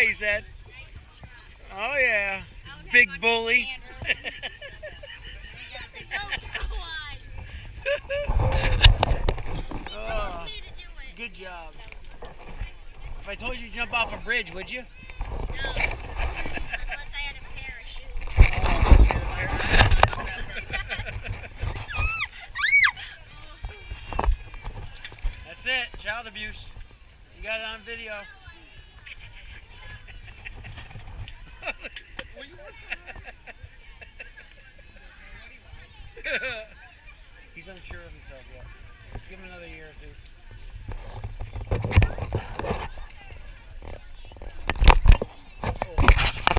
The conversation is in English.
he said. Oh, yeah. Big bully. Oh, good job. If I told you to jump off a bridge, would you? No. Unless I had a parachute. That's it. Child abuse. You got it on video. He's unsure of himself yet. Give him another year or two.